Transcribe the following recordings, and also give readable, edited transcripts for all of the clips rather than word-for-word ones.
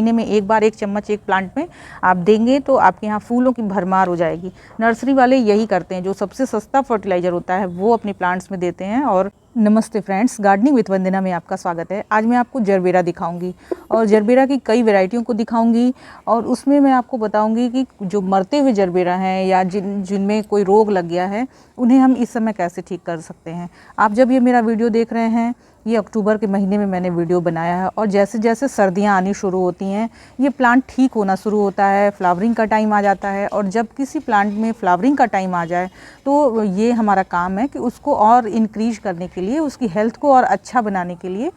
महीने में एक बार 1 चम्मच एक प्लांट में आप देंगे तो आपके यहाँ फूलों की भरमार हो जाएगी। नर्सरी वाले यही करते हैं, जो सबसे सस्ता फर्टिलाइज़र होता है वो अपने प्लांट्स में देते हैं। और नमस्ते फ्रेंड्स, गार्डनिंग विद वंदना में आपका स्वागत है। आज मैं आपको जरबेरा दिखाऊंगी और जरबेरा की कई वैरायटियों को दिखाऊंगी और उसमें मैं आपको बताऊंगी कि जो मरते हुए जरबेरा हैं या जिनमें कोई रोग लग गया है उन्हें हम इस समय कैसे ठीक कर सकते हैं। आप जब ये मेरा वीडियो देख रहे हैं, ये अक्टूबर के महीने में मैंने वीडियो बनाया है और जैसे जैसे सर्दियां आनी शुरू होती हैं ये प्लांट ठीक होना शुरू होता है, फ्लावरिंग का टाइम आ जाता है। और जब किसी प्लांट में फ्लावरिंग का टाइम आ जाए तो ये हमारा काम है कि उसको और इंक्रीज करने के लिए, उसकी हेल्थ को और अच्छा बनाने के लिए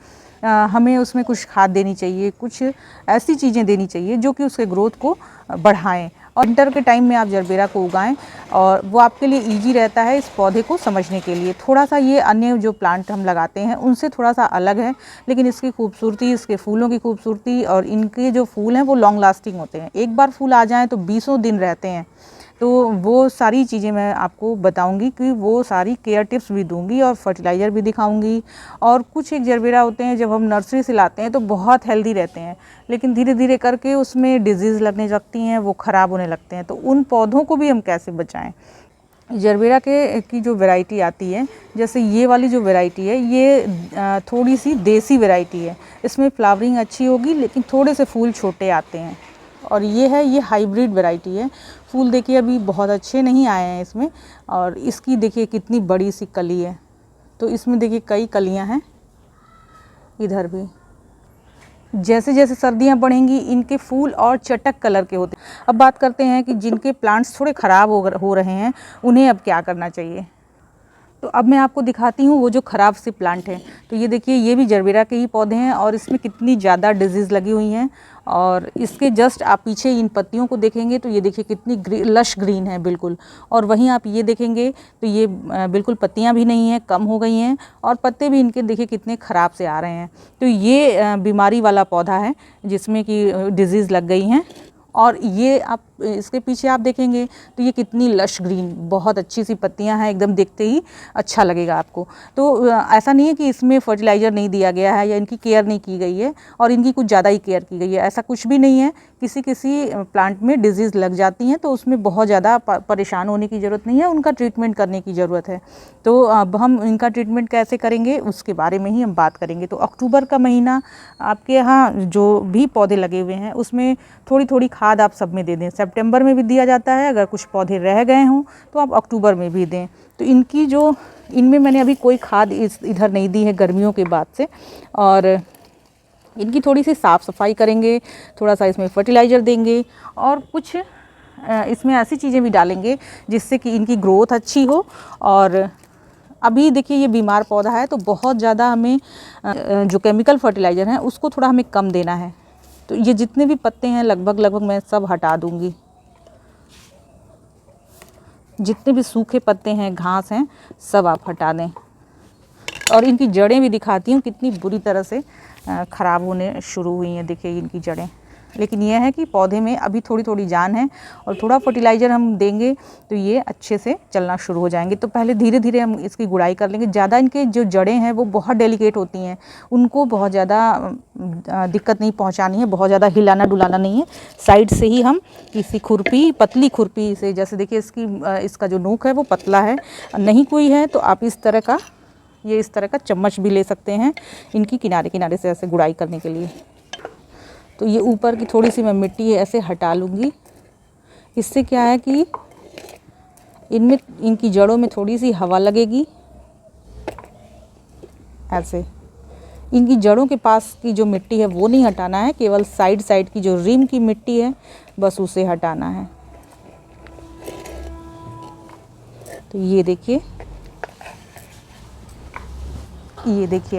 हमें उसमें कुछ खाद देनी चाहिए, कुछ ऐसी चीज़ें देनी चाहिए जो कि उसके ग्रोथ को बढ़ाएं। और विंटर के टाइम में आप जरबेरा को उगाएं और वो आपके लिए इजी रहता है इस पौधे को समझने के लिए। थोड़ा सा ये अन्य जो प्लांट हम लगाते हैं उनसे थोड़ा सा अलग है, लेकिन इसकी खूबसूरती, इसके फूलों की खूबसूरती और इनके जो फूल हैं वो लॉन्ग लास्टिंग होते हैं। एक बार फूल आ जाएँ तो 20 दिन रहते हैं। तो वो सारी चीज़ें मैं आपको बताऊंगी कि वो सारी केयर टिप्स भी दूंगी और फर्टिलाइज़र भी दिखाऊंगी। और कुछ एक जरबेरा होते हैं जब हम नर्सरी से लाते हैं तो बहुत हेल्दी रहते हैं, लेकिन धीरे धीरे करके उसमें डिजीज़ लगने लगती हैं, वो ख़राब होने लगते हैं। तो उन पौधों को भी हम कैसे बचाएं। जरबेरा की जो वैरायटी आती है, जैसे ये वाली जो वैरायटी है ये थोड़ी सी देसी वैरायटी है। इसमें फ्लावरिंग अच्छी होगी लेकिन थोड़े से फूल छोटे आते हैं। और ये हाइब्रिड वैरायटी है। फूल देखिए अभी बहुत अच्छे नहीं आए हैं इसमें, और इसकी देखिए कितनी बड़ी सी कली है। तो इसमें देखिए कई कलियां हैं, इधर भी। जैसे जैसे सर्दियां बढ़ेंगी इनके फूल और चटक कलर के होते हैं। अब बात करते हैं कि जिनके प्लांट्स थोड़े ख़राब हो रहे हैं उन्हें अब क्या करना चाहिए। तो अब मैं आपको दिखाती हूँ वो जो ख़राब से प्लांट हैं। तो ये देखिए, ये भी जरबेरा के ही पौधे हैं और इसमें कितनी ज़्यादा डिजीज़ लगी हुई हैं। और इसके जस्ट आप पीछे इन पत्तियों को देखेंगे तो ये देखिए कितनी लश ग्रीन है बिल्कुल। और वहीं आप ये देखेंगे तो ये बिल्कुल पत्तियां भी नहीं हैं, कम हो गई हैं और पत्ते भी इनके देखिए कितने ख़राब से आ रहे हैं। तो ये बीमारी वाला पौधा है जिसमें कि डिजीज़ लग गई हैं। और ये आप इसके पीछे आप देखेंगे तो ये कितनी लश ग्रीन, बहुत अच्छी सी पत्तियां हैं, एकदम देखते ही अच्छा लगेगा आपको। तो ऐसा नहीं है कि इसमें फर्टिलाइज़र नहीं दिया गया है या इनकी केयर नहीं की गई है और इनकी कुछ ज़्यादा ही केयर की गई है, ऐसा कुछ भी नहीं है। किसी प्लांट में डिजीज़ लग जाती हैं तो उसमें बहुत ज़्यादा परेशान होने की ज़रूरत नहीं है, उनका ट्रीटमेंट करने की ज़रूरत है। तो अब हम इनका ट्रीटमेंट कैसे करेंगे उसके बारे में ही हम बात करेंगे। तो अक्टूबर का महीना आपके यहाँ जो भी पौधे लगे हुए हैं उसमें थोड़ी थोड़ी खाद आप सब में दे दें। सितंबर में भी दिया जाता है, अगर कुछ पौधे रह गए हों तो आप अक्टूबर में भी दें। तो इनमें मैंने अभी कोई खाद इधर नहीं दी है गर्मियों के बाद से। और इनकी थोड़ी सी साफ़ सफाई करेंगे, थोड़ा सा इसमें फर्टिलाइज़र देंगे और कुछ इसमें ऐसी चीज़ें भी डालेंगे जिससे कि इनकी ग्रोथ अच्छी हो। और अभी देखिए ये बीमार पौधा है तो बहुत ज़्यादा हमें जो केमिकल फर्टिलाइज़र हैं उसको थोड़ा हमें कम देना है। तो ये जितने भी पत्ते हैं लगभग मैं सब हटा दूंगी। जितने भी सूखे पत्ते हैं, घास हैं, सब आप हटा दें। और इनकी जड़ें भी दिखाती हूँ कितनी बुरी तरह से ख़राब होने शुरू हुई हैं। देखिए इनकी जड़ें, लेकिन यह है कि पौधे में अभी थोड़ी थोड़ी जान है और थोड़ा फर्टिलाइज़र हम देंगे तो ये अच्छे से चलना शुरू हो जाएंगे। तो पहले धीरे धीरे हम इसकी गुड़ाई कर लेंगे। ज़्यादा इनके जो जड़ें हैं वो बहुत डेलिकेट होती हैं, उनको बहुत ज़्यादा दिक्कत नहीं पहुंचानी है, बहुत ज़्यादा हिलाना डुलाना नहीं है। साइड से ही हम किसी खुरपी, पतली खुरपी से, जैसे देखिए इसका जो नोक है वो पतला है, नहीं कोई है तो आप इस तरह का चम्मच भी ले सकते हैं इनकी किनारे किनारे से ऐसे गुड़ाई करने के लिए। तो ये ऊपर की थोड़ी सी मैं मिट्टी ऐसे हटा लूँगी। इससे क्या है कि इनकी जड़ों में थोड़ी सी हवा लगेगी। ऐसे इनकी जड़ों के पास की जो मिट्टी है वो नहीं हटाना है, केवल साइड की जो रिम की मिट्टी है बस उसे हटाना है। तो ये देखिए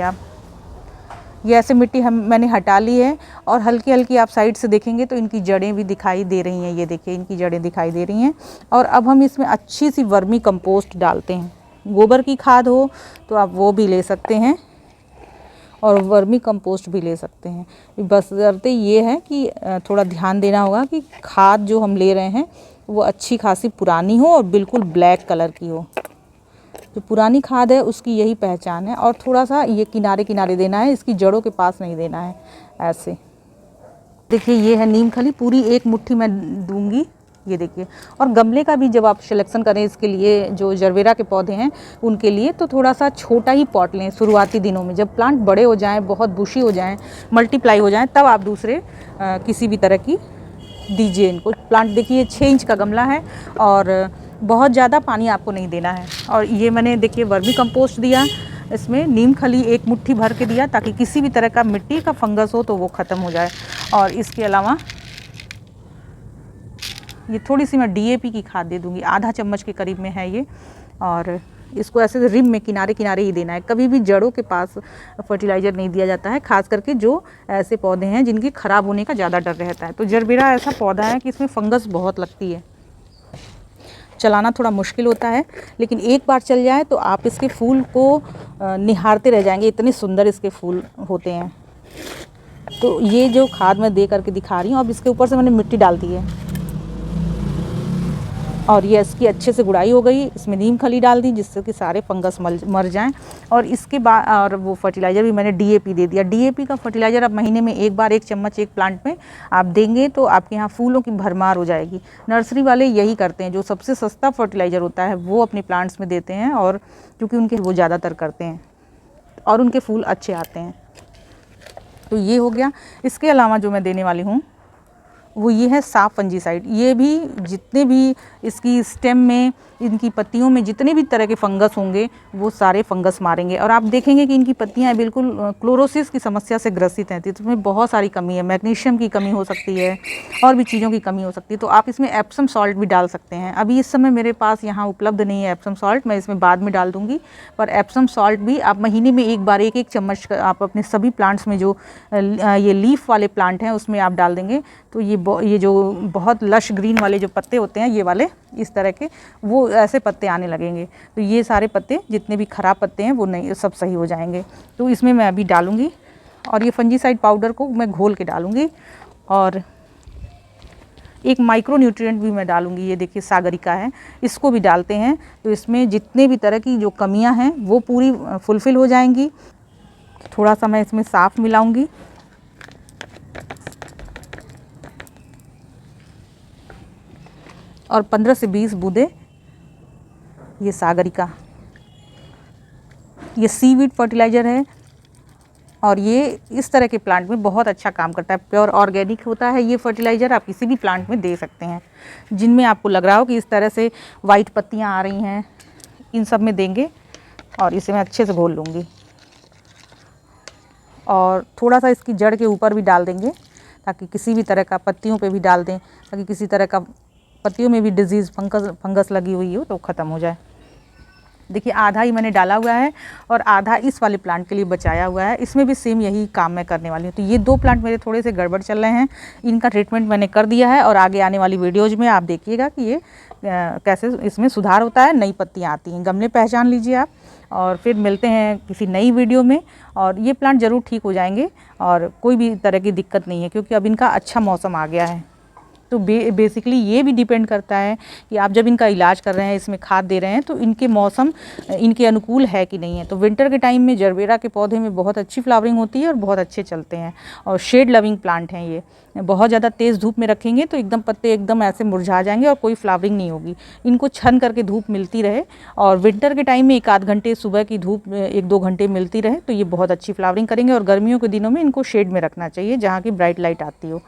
आप, ये ऐसे मिट्टी मैंने हटा ली है और हल्की हल्की आप साइड से देखेंगे तो इनकी जड़ें भी दिखाई दे रही हैं। ये देखिए इनकी जड़ें दिखाई दे रही हैं। और अब हम इसमें अच्छी सी वर्मी कंपोस्ट डालते हैं। गोबर की खाद हो तो आप वो भी ले सकते हैं और वर्मी कंपोस्ट भी ले सकते हैं। बस शर्त ये है कि थोड़ा ध्यान देना होगा कि खाद जो हम ले रहे हैं वो अच्छी खासी पुरानी हो और बिल्कुल ब्लैक कलर की हो। जो पुरानी खाद है उसकी यही पहचान है। और थोड़ा सा ये किनारे किनारे देना है, इसकी जड़ों के पास नहीं देना है। ऐसे देखिए ये है नीम खली, पूरी एक मुट्ठी मैं दूंगी, ये देखिए। और गमले का भी जब आप सिलेक्शन करें इसके लिए, जो जरबेरा के पौधे हैं उनके लिए, तो थोड़ा सा छोटा ही पॉट लें शुरुआती दिनों में। जब प्लांट बड़े हो जाएं, बहुत बुशी हो जाएं, मल्टीप्लाई हो जाएं, तब आप दूसरे किसी भी तरह की दीजिए इनको। प्लांट देखिए 6 इंच का गमला है और बहुत ज़्यादा पानी आपको नहीं देना है। और ये मैंने देखिए वर्मी कंपोस्ट दिया, इसमें नीम खली एक मुट्ठी भर के दिया, ताकि किसी भी तरह का मिट्टी का फंगस हो तो वो ख़त्म हो जाए। और इसके अलावा ये थोड़ी सी मैं डीएपी की खाद दे दूँगी, आधा चम्मच के करीब में है ये। और इसको ऐसे रिम में किनारे किनारे ही देना है, कभी भी जड़ों के पास फर्टिलाइज़र नहीं दिया जाता है, खास करके जो ऐसे पौधे हैं जिनकी ख़राब होने का ज़्यादा डर रहता है। तो जरबेरा ऐसा पौधा है कि इसमें फंगस बहुत लगती है, चलाना थोड़ा मुश्किल होता है, लेकिन एक बार चल जाए तो आप इसके फूल को निहारते रह जाएंगे, इतने सुंदर इसके फूल होते हैं। तो ये जो खाद मैं दे करके दिखा रही हूँ, अब इसके ऊपर से मैंने मिट्टी डाल दी है और ये इसकी अच्छे से गुड़ाई हो गई। इसमें नीम खली डाल दी जिससे कि सारे फंगस मर जाएं। और इसके बाद और वो फर्टिलाइज़र भी मैंने डीएपी दे दिया। डीएपी का फर्टिलाइज़र आप महीने में एक बार 1 चम्मच एक प्लांट में आप देंगे तो आपके यहाँ फूलों की भरमार हो जाएगी। नर्सरी वाले यही करते हैं, जो सबसे सस्ता फर्टिलाइज़र होता है वो अपने प्लांट्स में देते हैं, और क्योंकि उनके वो ज़्यादातर करते हैं और उनके फूल अच्छे आते हैं। तो ये हो गया। इसके अलावा जो मैं देने वाली हूँ वो ये है साफ फंजीसाइड। ये भी जितने भी इसकी स्टेम में, इनकी पत्तियों में जितने भी तरह के फंगस होंगे वो सारे फंगस मारेंगे। और आप देखेंगे कि इनकी पत्तियां बिल्कुल क्लोरोसिस की समस्या से ग्रसित हैं, तो इसमें बहुत सारी कमी है, मैग्नीशियम की कमी हो सकती है और भी चीज़ों की कमी हो सकती है। तो आप इसमें एप्सम सॉल्ट भी डाल सकते हैं। अभी इस समय मेरे पास यहाँ उपलब्ध नहीं है एप्सम सॉल्ट, मैं इसमें बाद में डाल दूँगी। पर एप्सम सॉल्ट भी आप महीने में एक बार 1-1 चम्मच आप अपने सभी प्लांट्स में, जो ये लीफ वाले प्लांट हैं उसमें आप डाल देंगे, तो ये जो बहुत लश ग्रीन वाले जो पत्ते होते हैं, ये वाले इस तरह के, वो ऐसे पत्ते आने लगेंगे। तो ये सारे पत्ते जितने भी ख़राब पत्ते हैं वो नहीं, सब सही हो जाएंगे। तो इसमें मैं अभी डालूँगी और ये फंजीसाइड पाउडर को मैं घोल के डालूँगी। और एक माइक्रो न्यूट्रिएंट भी मैं डालूँगी, ये देखिए सागरिका है, इसको भी डालते हैं। तो इसमें जितने भी तरह की जो कमियाँ हैं वो पूरी फुलफ़िल हो जाएंगी। थोड़ा सा मैं इसमें साफ़ मिलाऊँगी और 15 से 20 बूंदे ये सागरिका, ये सीवीड फर्टिलाइज़र है और ये इस तरह के प्लांट में बहुत अच्छा काम करता है। प्योर ऑर्गेनिक होता है ये फर्टिलाइज़र, आप किसी भी प्लांट में दे सकते हैं जिनमें आपको लग रहा हो कि इस तरह से वाइट पत्तियां आ रही हैं, इन सब में देंगे। और इसे मैं अच्छे से घोल लूँगी और थोड़ा सा इसकी जड़ के ऊपर भी डाल देंगे, ताकि किसी भी तरह का, पत्तियों पे भी डाल दें ताकि किसी तरह का पत्तियों में भी डिजीज़ फंगस लगी हुई हो तो ख़त्म हो जाए। देखिए आधा ही मैंने डाला हुआ है और आधा इस वाले प्लांट के लिए बचाया हुआ है, इसमें भी सेम यही काम मैं करने वाली हूँ। तो ये 2 प्लांट मेरे थोड़े से गड़बड़ चल रहे हैं, इनका ट्रीटमेंट मैंने कर दिया है और आगे आने वाली वीडियोज़ में आप देखिएगा कि ये कैसे इसमें सुधार होता है, नई पत्तियाँ आती हैं। गमले पहचान लीजिए आप, और फिर मिलते हैं किसी नई वीडियो में। और ये प्लांट ज़रूर ठीक हो जाएंगे और कोई भी तरह की दिक्कत नहीं है, क्योंकि अब इनका अच्छा मौसम आ गया है। तो बेसिकली ये भी डिपेंड करता है कि आप जब इनका इलाज कर रहे हैं, इसमें खाद दे रहे हैं, तो इनके मौसम इनके अनुकूल है कि नहीं है। तो विंटर के टाइम में जरबेरा के पौधे में बहुत अच्छी फ्लावरिंग होती है और बहुत अच्छे चलते हैं, और शेड लविंग प्लांट हैं ये। बहुत ज़्यादा तेज़ धूप में रखेंगे तो एकदम पत्ते एकदम ऐसे मुरझा जाएंगे और कोई फ्लावरिंग नहीं होगी। इनको छन करके धूप मिलती रहे, और विंटर के टाइम में 1-8 घंटे सुबह की धूप 1-2 घंटे मिलती रहे, तो ये बहुत अच्छी फ्लावरिंग करेंगे। और गर्मियों के दिनों में इनको शेड में रखना चाहिए जहाँ की ब्राइट लाइट आती हो।